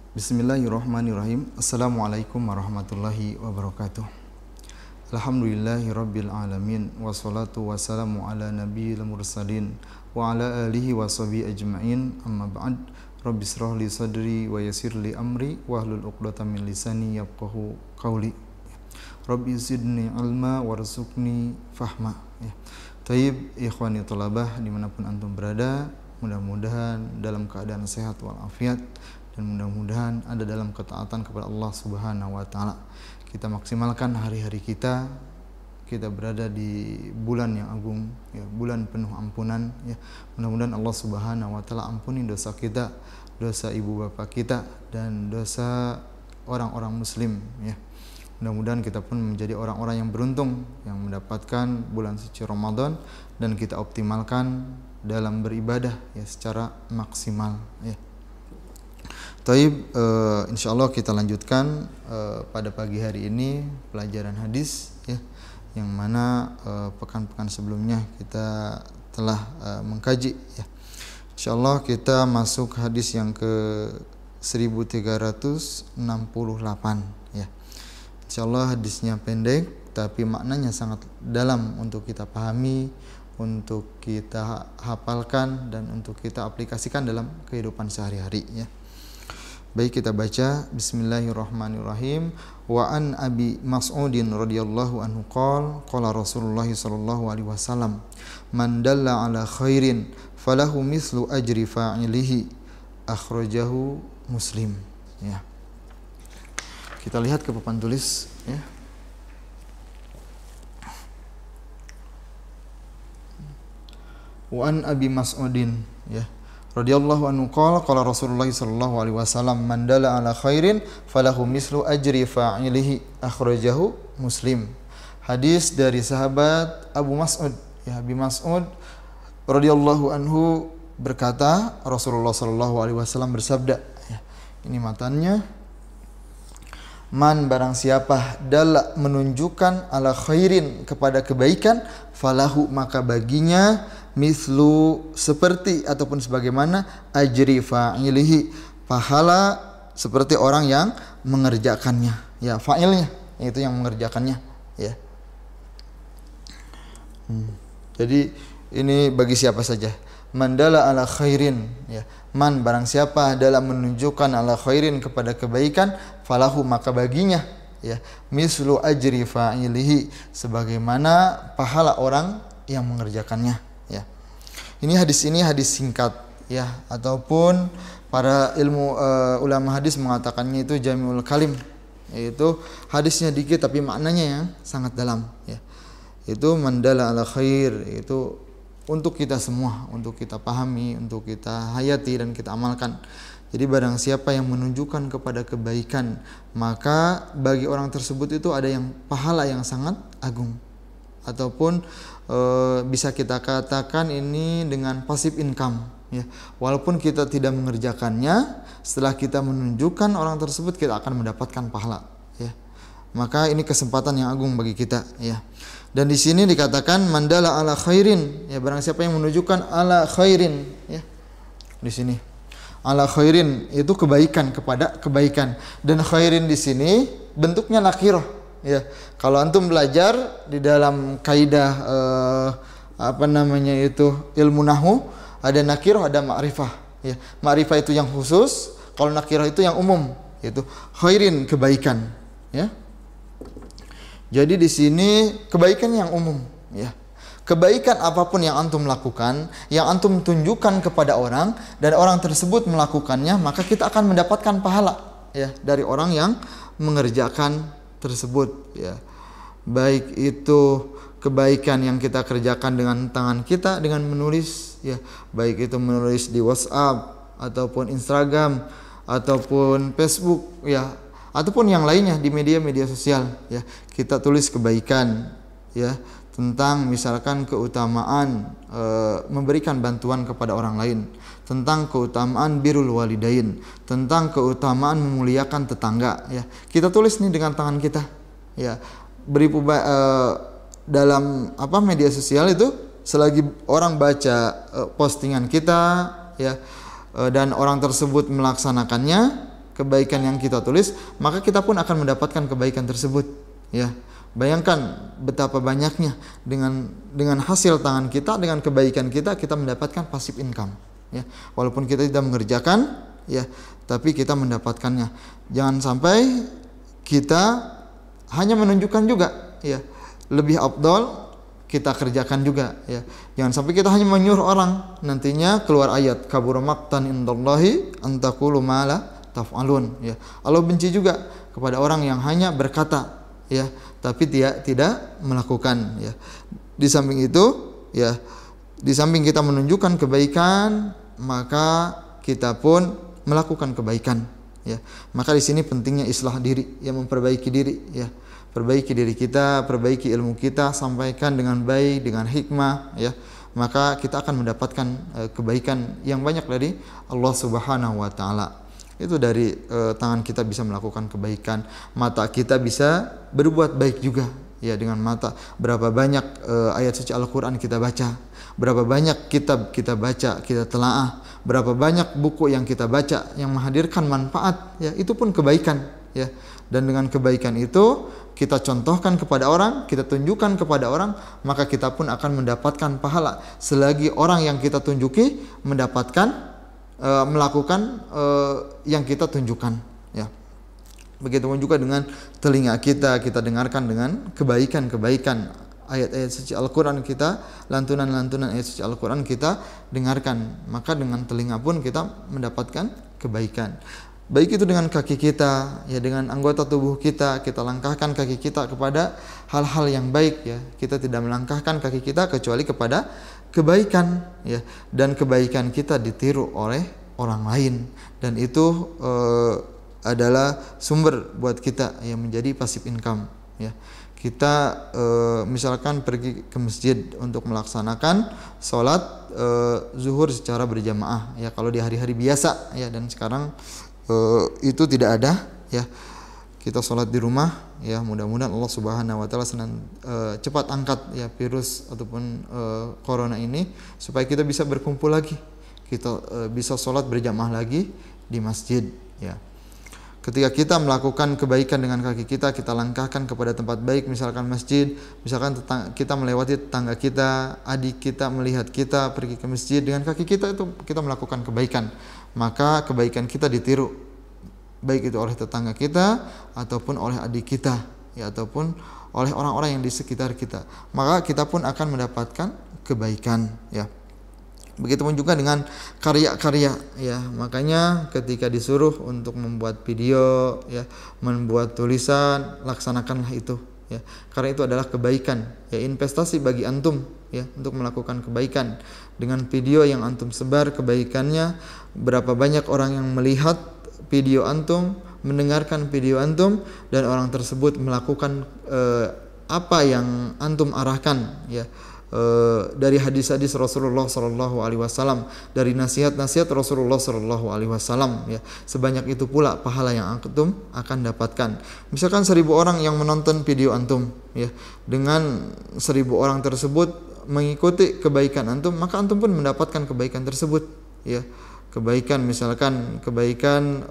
Bismillahirrahmanirrahim. Assalamualaikum warahmatullahi wabarakatuh. Alhamdulillahirabbil alamin wassalatu wassalamu ala nabiyil mursalin wa ala alihi washabihi ajmain. Amma ba'd. Rabbishrah li sadri wa yassir li amri wahlul 'uqdatam min lisani yafqahu qawli. Rabbi zidni ilma warzuqni fahma. Taib ikhwani thalabah dimanapun antum berada, mudah-mudahan dalam keadaan sehat walafiat dan mudah-mudahan ada dalam ketaatan kepada Allah Subhanahu wa taala. Kita maksimalkan hari-hari kita. Kita berada di bulan yang agung, ya, bulan penuh ampunan, ya. Mudah-mudahan Allah Subhanahu wa taala ampuni dosa kita, dosa ibu bapak kita dan dosa orang-orang muslim, ya. Mudah-mudahan kita pun menjadi orang-orang yang beruntung yang mendapatkan bulan suci Ramadan dan kita optimalkan dalam beribadah, ya, secara maksimal, ya. Taib, insyaallah kita lanjutkan pada pagi hari ini pelajaran hadis, ya, yang mana pekan-pekan sebelumnya kita telah mengkaji, ya. Insyaallah kita masuk hadis yang ke 1368, ya. Insyaallah hadisnya pendek tapi maknanya sangat dalam untuk kita pahami, untuk kita hafalkan dan untuk kita aplikasikan dalam kehidupan sehari-hari, ya. Baik, kita baca. Bismillahirrahmanirrahim. Wa an Abi Mas'udin radhiyallahu anhu qala Rasulullah sallallahu alaihi wasallam man dalla ala khairin falahu mislu ajri fa'ilihi akhrajahu Muslim, ya. Kita lihat ke papan tulis, ya. Wa an Abi Mas'udin, ya, radhiyallahu anhu qala Rasulullah sallallahu alaihi wasallam man dalla ala khairin falahu mislu ajri fa'ilihi akhrajahu Muslim. Hadis dari sahabat Abu Mas'ud, ya, Abi Mas'ud radhiyallahu anhu berkata, Rasulullah sallallahu alaihi wasallam bersabda, ya. Ini matannya. Man, barang siapa dalla menunjukkan ala khairin kepada kebaikan, falahu maka baginya mislu seperti ataupun sebagaimana ajri fa'ilihi pahala seperti orang yang mengerjakannya, ya, fa'ilnya yaitu yang mengerjakannya, ya. Jadi ini bagi siapa saja. Man dalla ala khairin, ya. Man, barang siapa dalam menunjukkan ala khairin kepada kebaikan, falahu maka baginya, ya, mislu ajri fa'ilihi sebagaimana pahala orang yang mengerjakannya, ya. Ini hadis singkat, ya, ataupun para ulama hadis mengatakannya itu jami'ul kalim, yaitu hadisnya dikit tapi maknanya yang sangat dalam, ya. Itu man dalla ala khair, itu untuk kita semua, untuk kita pahami, untuk kita hayati dan kita amalkan. Jadi barang siapa yang menunjukkan kepada kebaikan, maka bagi orang tersebut itu ada yang pahala yang sangat agung. Ataupun bisa kita katakan ini dengan passive income, ya. Walaupun kita tidak mengerjakannya, setelah kita menunjukkan orang tersebut kita akan mendapatkan pahala, ya. Maka ini kesempatan yang agung bagi kita, ya. Dan di sini dikatakan mandala ala khairin, ya, barang siapa yang menunjukkan ala khairin, ya. Di sini ala khairin itu kebaikan kepada kebaikan, dan khairin di sini bentuknya nakirah, ya. Kalau antum belajar di dalam kaidah ilmu nahwu, ada nakirah, ada ma'rifah, ya. Ma'rifah itu yang khusus, kalau nakirah itu yang umum, yaitu khairin kebaikan, ya. Jadi di sini kebaikan yang umum, ya. Kebaikan apapun yang antum lakukan, yang antum tunjukkan kepada orang dan orang tersebut melakukannya, maka kita akan mendapatkan pahala, ya, dari orang yang mengerjakan tersebut, ya. Baik itu kebaikan yang kita kerjakan dengan tangan kita dengan menulis, ya, baik itu menulis di WhatsApp ataupun Instagram ataupun Facebook, ya, ataupun yang lainnya di media-media sosial, ya. Kita tulis kebaikan, ya, tentang misalkan keutamaan memberikan bantuan kepada orang lain, tentang keutamaan birrul walidain, tentang keutamaan memuliakan tetangga, ya. Kita tulis nih dengan tangan kita, ya. Dalam media sosial itu, selagi orang baca postingan kita, ya, dan orang tersebut melaksanakannya, kebaikan yang kita tulis, maka kita pun akan mendapatkan kebaikan tersebut, ya. Bayangkan betapa banyaknya dengan hasil tangan kita, dengan kebaikan kita mendapatkan passive income, ya. Walaupun kita tidak mengerjakan, ya, tapi kita mendapatkannya. Jangan sampai kita hanya menunjukkan juga, ya, lebih afdal kita kerjakan juga, ya. Jangan sampai kita hanya menyuruh orang, nantinya keluar ayat kabura maqtan indallahi an taqulu ma la taf'alun, ya. Allah benci juga kepada orang yang hanya berkata, ya, tapi tidak melakukan, ya. Di samping itu, ya, di samping kita menunjukkan kebaikan, maka kita pun melakukan kebaikan, ya. Maka di sini pentingnya islah diri, ya, memperbaiki diri, ya. Perbaiki diri kita, perbaiki ilmu kita, sampaikan dengan baik, dengan hikmah, ya. Maka kita akan mendapatkan kebaikan yang banyak dari Allah Subhanahu wa taala. Itu dari tangan kita bisa melakukan kebaikan, mata kita bisa berbuat baik juga, ya, dengan mata. Berapa banyak ayat suci Al-Qur'an kita baca, berapa banyak kitab kita baca, kita telaah, berapa banyak buku yang kita baca yang menghadirkan manfaat, ya, itu pun kebaikan, ya. Dan dengan kebaikan itu kita contohkan kepada orang, kita tunjukkan kepada orang, maka kita pun akan mendapatkan pahala selagi orang yang kita tunjuki mendapatkan melakukan yang kita tunjukkan, ya. Begitupun juga dengan telinga kita dengarkan dengan kebaikan-kebaikan ayat-ayat suci Al-Qur'an kita, lantunan-lantunan ayat suci Al-Qur'an kita dengarkan, maka dengan telinga pun kita mendapatkan kebaikan. Baik itu dengan kaki kita, ya, dengan anggota tubuh kita langkahkan kaki kita kepada hal-hal yang baik, ya. Kita tidak melangkahkan kaki kita kecuali kepada kebaikan, ya, dan kebaikan kita ditiru oleh orang lain, dan itu adalah sumber buat kita yang menjadi passive income, ya. Kita misalkan pergi ke masjid untuk melaksanakan sholat zuhur secara berjamaah, ya, kalau di hari-hari biasa, ya, dan sekarang itu tidak ada, ya. Kita sholat di rumah, ya, mudah-mudahan Allah Subhanahu wa taala cepat angkat, ya, virus ataupun corona ini, supaya kita bisa berkumpul lagi, kita bisa sholat berjamaah lagi di masjid, ya. Ketika kita melakukan kebaikan dengan kaki kita langkahkan kepada tempat baik, misalkan masjid, misalkan kita melewati tetangga kita, adik kita melihat kita pergi ke masjid dengan kaki kita, itu kita melakukan kebaikan, maka kebaikan kita ditiru, baik itu oleh tetangga kita ataupun oleh adik kita, ya, ataupun oleh orang-orang yang di sekitar kita, maka kita pun akan mendapatkan kebaikan, ya. Begitupun juga dengan karya-karya, ya. Makanya ketika disuruh untuk membuat video, ya, membuat tulisan, laksanakanlah itu, ya, karena itu adalah kebaikan, ya, investasi bagi antum, ya, untuk melakukan kebaikan. Dengan video yang antum sebar kebaikannya, berapa banyak orang yang melihat video antum, mendengarkan video antum, dan orang tersebut melakukan apa yang antum arahkan, ya, dari hadis-hadis Rasulullah sallallahu alaihi wasallam, dari nasihat-nasihat Rasulullah sallallahu alaihi wasallam, ya. Sebanyak itu pula pahala yang antum akan dapatkan. Misalkan 1000 orang yang menonton video antum, ya, dengan 1000 orang tersebut mengikuti kebaikan antum, maka antum pun mendapatkan kebaikan tersebut, ya. Kebaikan, misalkan kebaikan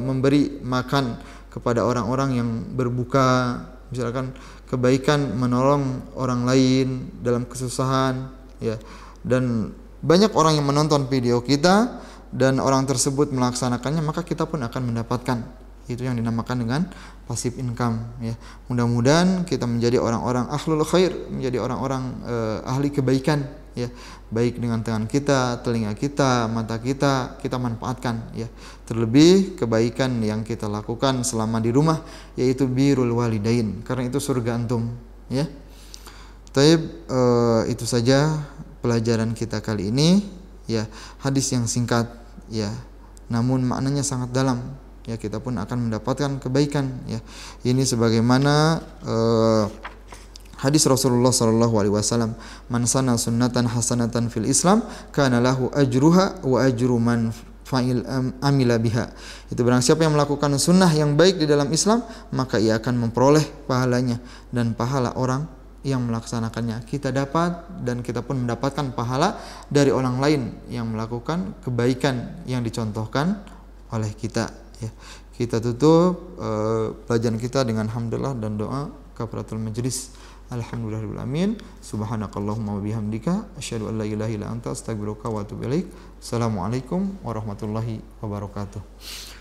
memberi makan kepada orang-orang yang berbuka, misalkan kebaikan menolong orang lain dalam kesusahan, ya. Dan banyak orang yang menonton video kita dan orang tersebut melaksanakannya, maka kita pun akan mendapatkan. Itu yang dinamakan dengan passive income, ya. Mudah-mudahan kita menjadi orang-orang ahlul khair, menjadi orang-orang ahli kebaikan, ya. Baik dengan tangan kita, telinga kita, mata kita manfaatkan, ya. Terlebih kebaikan yang kita lakukan selama di rumah, yaitu birrul walidain, karena itu surga antum, ya. Taib, itu saja pelajaran kita kali ini, ya. Hadis yang singkat, ya, namun maknanya sangat dalam, ya. Kita pun akan mendapatkan kebaikan, ya. Ini sebagaimana hadis Rasulullah sallallahu alaihi wasallam, man sana sunnatan hasanatan fil Islam kana lahu ajruha wa ajru man fa'il amila biha. Itu barang siapa yang melakukan sunnah yang baik di dalam Islam, maka ia akan memperoleh pahalanya dan pahala orang yang melaksanakannya. Kita dapat dan kita pun mendapatkan pahala dari orang lain yang melakukan kebaikan yang dicontohkan oleh kita, Ya. Kita tutup pelajaran kita dengan hamdalah dan doa kafaratul majlis. Alhamdulillahirabbil alamin. Subhanakallahumma wa bihamdika asyhadu an la ilaha illa anta astaghfiruka wa atubu ilaik. Assalamualaikum warahmatullahi wabarakatuh.